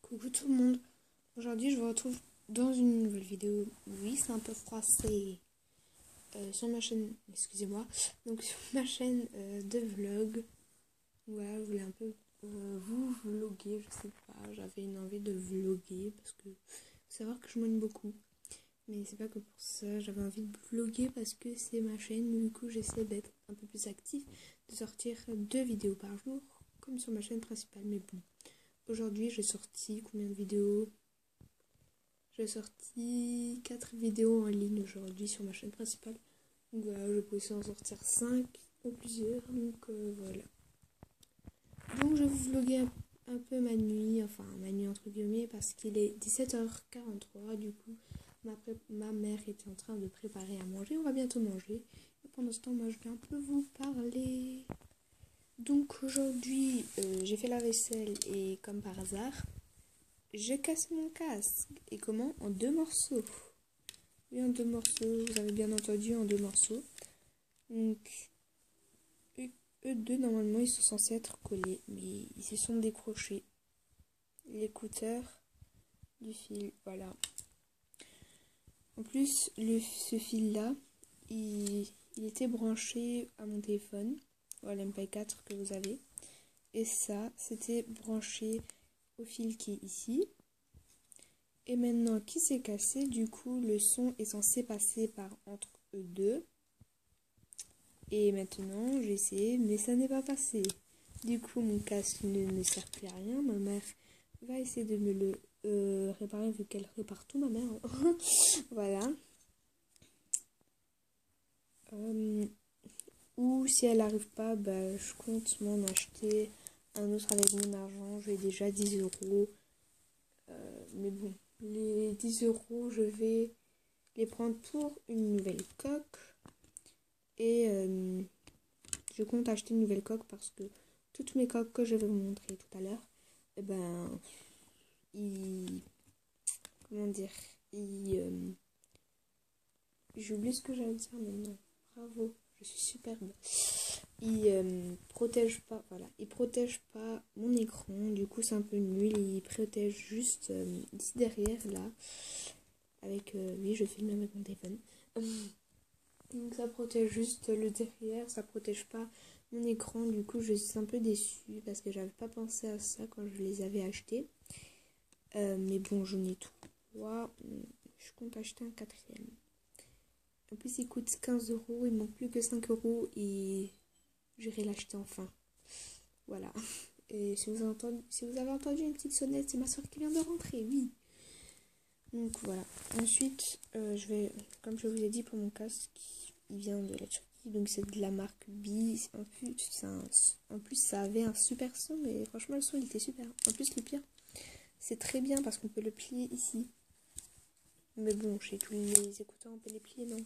Coucou tout le monde, aujourd'hui je vous retrouve dans une nouvelle vidéo. Oui, c'est un peu froissé sur ma chaîne, excusez-moi, donc sur ma chaîne de vlog. Voilà, je voulais un peu vous vloguer, je sais pas, j'avais une envie de vloguer parce que faut savoir que je m'ennuie beaucoup. Mais c'est pas que pour ça, j'avais envie de vloguer parce que c'est ma chaîne, du coup j'essaie d'être un peu plus active, de sortir 2 vidéos par jour, comme sur ma chaîne principale, mais bon. Aujourd'hui, j'ai sorti combien de vidéos? J'ai sorti 4 vidéos en ligne aujourd'hui sur ma chaîne principale. Donc voilà, je peux aussi en sortir 5 ou plusieurs. Donc voilà. Donc je vais vous vloguer un peu ma nuit, enfin ma nuit entre guillemets, parce qu'il est 17h43. Du coup, ma mère était en train de préparer à manger. On va bientôt manger. Et pendant ce temps, moi je vais un peu vous parler. Donc aujourd'hui, j'ai fait la vaisselle et comme par hasard, j'ai cassé mon casque. Et comment? En 2 morceaux. Oui, en 2 morceaux. Vous avez bien entendu, en 2 morceaux. Donc, eux deux, normalement, ils sont censés être collés. Mais ils se sont décrochés. L'écouteur du fil. Voilà. En plus, ce fil-là, il était branché à mon téléphone. À l'MP4 que vous avez. Et ça, c'était branché au fil qui est ici. Et maintenant qu'il s'est cassé, du coup, le son est censé passer par entre eux deux. Et maintenant, j'ai essayé, mais ça n'est pas passé. Du coup, mon casque ne me sert plus à rien. Ma mère va essayer de me le réparer, vu qu'elle répare tout, ma mère. Voilà. Ou si elle n'arrive pas, bah, je compte m'en acheter un autre avec mon argent. J'ai déjà 10 euros. Mais bon, les 10 euros, je vais les prendre pour une nouvelle coque. Et je compte acheter une nouvelle coque parce que toutes mes coques que je vais vous montrer tout à l'heure, eh ben, comment dire, j'ai oublié ce que j'allais dire maintenant. Bravo, je suis superbe. Il protège pas, voilà, il protège pas mon écran. Du coup, c'est un peu nul. Il protège juste ici derrière là. Avec, oui, je filme avec mon téléphone. Donc ça protège juste le derrière, ça protège pas mon écran. Du coup, je suis un peu déçue parce que j'avais pas pensé à ça quand je les avais achetés. Mais bon, j'en ai 3. Je compte acheter un 4e. En plus, il coûte 15 euros. Il manque plus que 5 euros et j'irai l'acheter enfin. Voilà. Et si vous avez entendu une petite sonnette, c'est ma soeur qui vient de rentrer, oui. Donc voilà. Ensuite, je vais, comme je vous ai dit, pour mon casque, il vient de la Turquie. Donc c'est de la marque B. En plus, ça avait un super son, mais franchement, le son, il était super. En plus, le pire, c'est très bien parce qu'on peut le plier ici. Mais bon, chez tous les écouteurs, on peut les plier, non?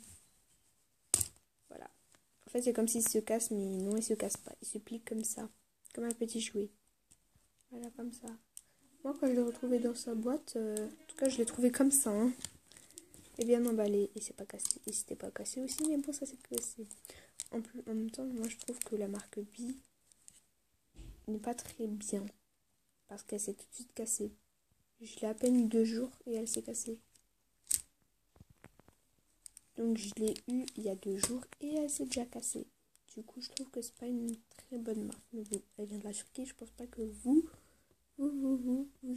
Voilà. En fait, c'est comme s'il se casse, mais non, il se casse pas. Il se plie comme ça, comme un petit jouet. Voilà, comme ça. Moi, quand je l'ai retrouvé dans sa boîte, en tout cas, je l'ai trouvé comme ça, hein. Et bien emballé. Et c'est pas cassé. Et c'était pas cassé aussi, mais bon, ça c'est cassé. En même temps, moi, je trouve que la marque B n'est pas très bien. Parce qu'elle s'est tout de suite cassée. Je l'ai à peine eu 2 jours et elle s'est cassée. Donc, je l'ai eu il y a 2 jours et elle s'est déjà cassée. Du coup, je trouve que c'est pas une très bonne marque. Mais bon, elle vient de la Turquie. Je pense pas que vous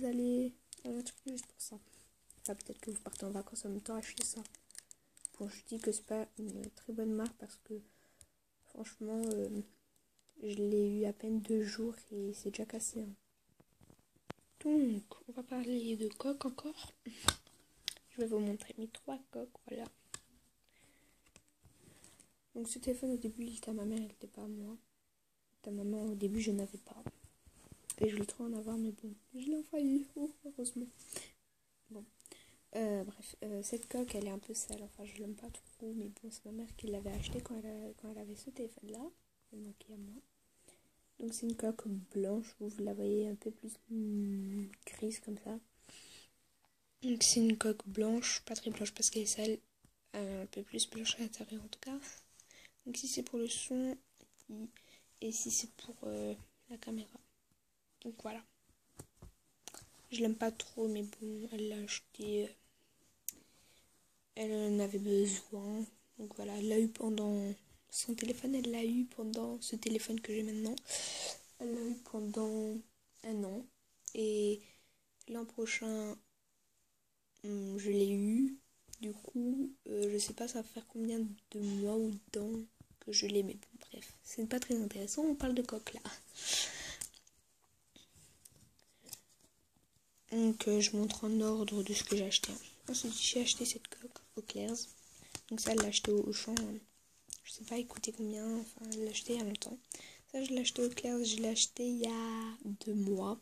allez à la Turquie juste pour ça. Enfin, peut-être que vous partez en vacances en même temps acheter ça. Bon, je dis que c'est pas une très bonne marque parce que franchement, je l'ai eu à peine 2 jours et c'est déjà cassé, hein. Donc, on va parler de coques encore. Je vais vous montrer mes 3 coques, voilà. Donc ce téléphone au début il était à ma mère, il n'était pas à moi. À maman au début je n'avais pas. Et je voulais trop en avoir mais bon, je l'ai failli, heureusement. Bon, bref, cette coque elle est un peu sale, enfin je l'aime pas trop, mais bon c'est ma mère qui l'avait acheté quand elle avait ce téléphone là, elle manquait à moi. Donc c'est une coque blanche, vous la voyez un peu plus grise comme ça. Donc c'est une coque blanche, pas très blanche parce qu'elle est sale, un peu plus blanche à l'intérieur en tout cas. Donc ici c'est pour le son et ici c'est pour la caméra. Donc voilà. Je l'aime pas trop, mais bon, elle l'a acheté. Elle en avait besoin. Donc voilà, elle l'a eu pendant son téléphone, elle l'a eu pendant ce téléphone que j'ai maintenant. Elle l'a eu pendant 1 an. Et l'an prochain, je l'ai eu. Du coup, je sais pas ça va faire combien de mois ou d'ans que je l'ai, mais bon, bref, c'est pas très intéressant, on parle de coque là. Donc je montre en ordre de ce que j'ai acheté. Ensuite, j'ai acheté cette coque au Claire's. Donc ça, elle l'a acheté au Auchan. Je sais pas, il coûtait combien, enfin, elle l'a acheté il y a longtemps. Ça, je l'ai acheté au Claire's, je l'ai acheté il y a 2 mois.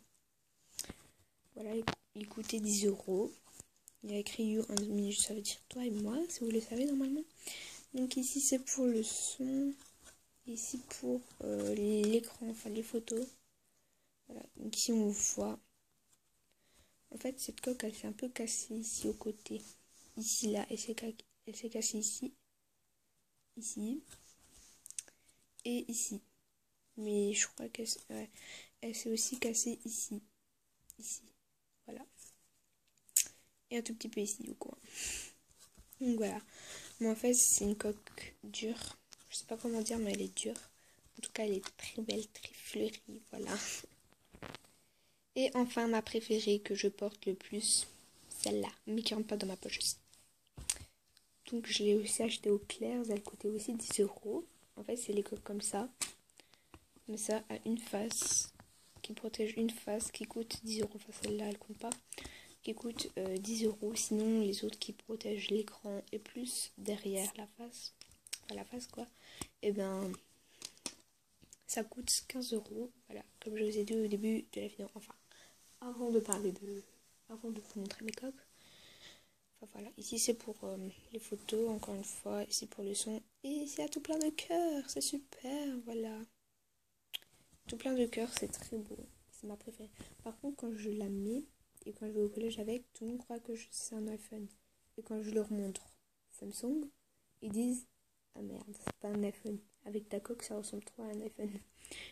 Voilà, il coûtait 10 €. Il y a écrit You and Me, ça veut dire toi et moi, si vous le savez normalement. Donc ici c'est pour le son, ici pour l'écran, enfin les photos. Voilà, donc ici on voit. En fait cette coque elle s'est un peu cassée ici au côté. Ici là, elle s'est cassée ici. Ici. Et ici. Mais je crois qu'elle elle s'est aussi cassée ici. Ici. Voilà. Et un tout petit peu ici au coin. Donc voilà. Mais en fait, c'est une coque dure. Je sais pas comment dire, mais elle est dure. En tout cas, elle est très belle, très fleurie. Voilà. Et enfin, ma préférée que je porte le plus, celle-là. Mais qui rentre pas dans ma poche aussi. Donc, je l'ai aussi achetée au Claire's. Elle coûtait aussi 10 €. En fait, c'est les coques comme ça. Mais ça a une face qui protège une face qui coûte 10 €. Enfin, celle-là, elle compte pas. Qui coûte 10 €. Sinon, les autres qui protègent l'écran et plus derrière la face. Enfin, la face quoi. Et ben, ça coûte 15 €. Voilà, comme je vous ai dit au début de la vidéo. Enfin, avant de vous montrer mes coques. Enfin voilà, ici c'est pour les photos, encore une fois. Ici pour le son. Et ici il y a tout plein de cœurs. C'est super, voilà. Tout plein de cœurs, c'est très beau. C'est ma préférée. Par contre, quand je la mets et quand je vais au collège avec, tout le monde croit que c'est un iPhone. Et quand je leur montre Samsung, ils disent ah merde, c'est pas un iPhone. Avec ta coque, ça ressemble trop à un iPhone.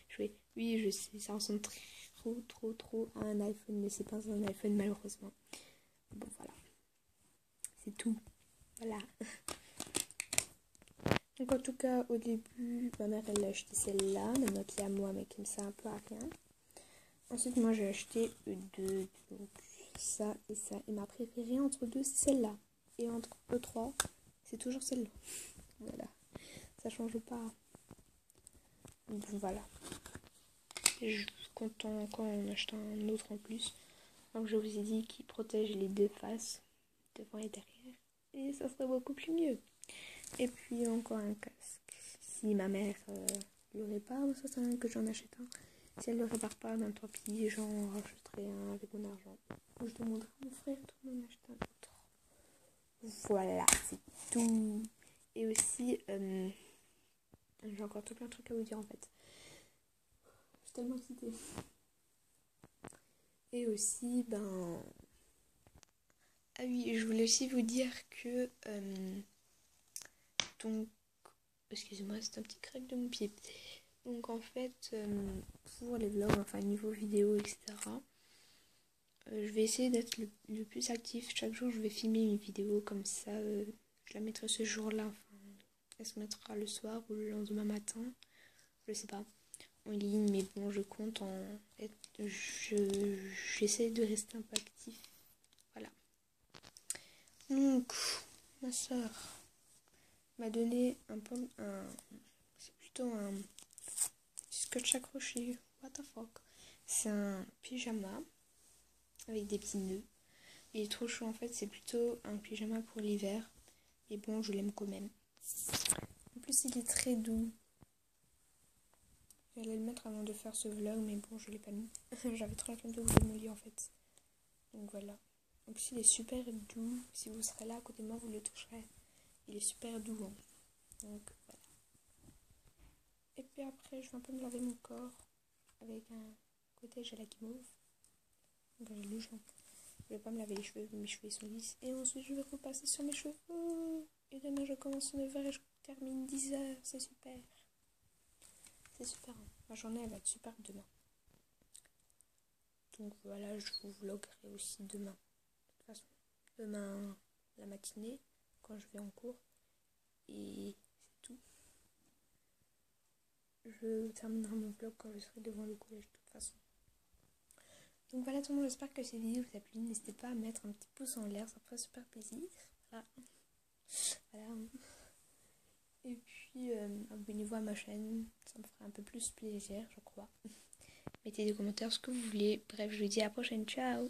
Je fais oui, je sais, ça ressemble trop à un iPhone, mais c'est pas un iPhone malheureusement. Bon voilà, c'est tout. Voilà. Donc en tout cas, au début, ma mère elle a acheté celle-là, maintenant qui est à moi, mais qui me sert un peu à rien. Ensuite, moi j'ai acheté deux, donc ça et ça. Et ma préférée entre deux, c'est celle-là. Et entre eux trois, c'est toujours celle-là. Voilà, ça change pas. Donc voilà. Et je suis content quand on achète un autre en plus. Donc je vous ai dit qu'il protège les deux faces, devant et derrière. Et ça serait beaucoup plus mieux. Et puis encore un casque. Si ma mère le répare, ça sert à rien que j'en achète un. Si elle le répare pas, ben tant pis, j'en rachèterai un avec mon argent. Ou je demanderai à mon frère de m'en acheter un autre. Voilà, c'est tout. Et aussi, j'ai encore tout plein de trucs à vous dire en fait. Je suis tellement excitée. Et aussi, ben... Ah oui, je voulais aussi vous dire que... donc... Excusez-moi, c'est un petit crack de mon pied. Donc en fait, pour les vlogs, enfin niveau vidéo, etc., je vais essayer d'être le plus actif. Chaque jour, je vais filmer une vidéo comme ça. Je la mettrai ce jour-là. Enfin, elle se mettra le soir ou le lendemain matin. Je sais pas. En ligne, mais bon, je compte en être... J'essaie de rester un peu actif. Voilà. Donc, ma soeur m'a donné c'est plutôt un scotch accroché. What the fuck. C'est un pyjama avec des petits nœuds. Il est trop chaud en fait, c'est plutôt un pyjama pour l'hiver. Et bon, je l'aime quand même. En plus, il est très doux. J'allais le mettre avant de faire ce vlog, mais bon, je l'ai pas mis. J'avais trop la flemme de bouger mon lit en fait. Donc voilà. Donc il est super doux. Si vous serez là à côté de moi, vous le toucherez. Il est super doux. Hein. Donc voilà. Et puis après, je vais un peu me laver mon corps avec un cottage à la guimauve. Donc j'ai lu, je vais pas me laver les cheveux, mes cheveux sont lisses. Et ensuite, je vais repasser sur mes cheveux. Et demain, je commence 9h et je termine 10h. C'est super. C'est super. Hein. Ma journée, elle va être super demain. Donc voilà, je vous vloguerai aussi demain. De toute façon, demain la matinée, quand je vais en cours. Et c'est tout. Je terminerai mon vlog quand je serai devant le collège de toute façon. Donc voilà tout le monde, j'espère que cette vidéo vous a plu. N'hésitez pas à mettre un petit pouce en l'air, ça me ferait super plaisir. Voilà. Et puis abonnez-vous à ma chaîne, ça me ferait un peu plus plaisir je crois. Mettez des commentaires ce que vous voulez. Bref, je vous dis à la prochaine, ciao.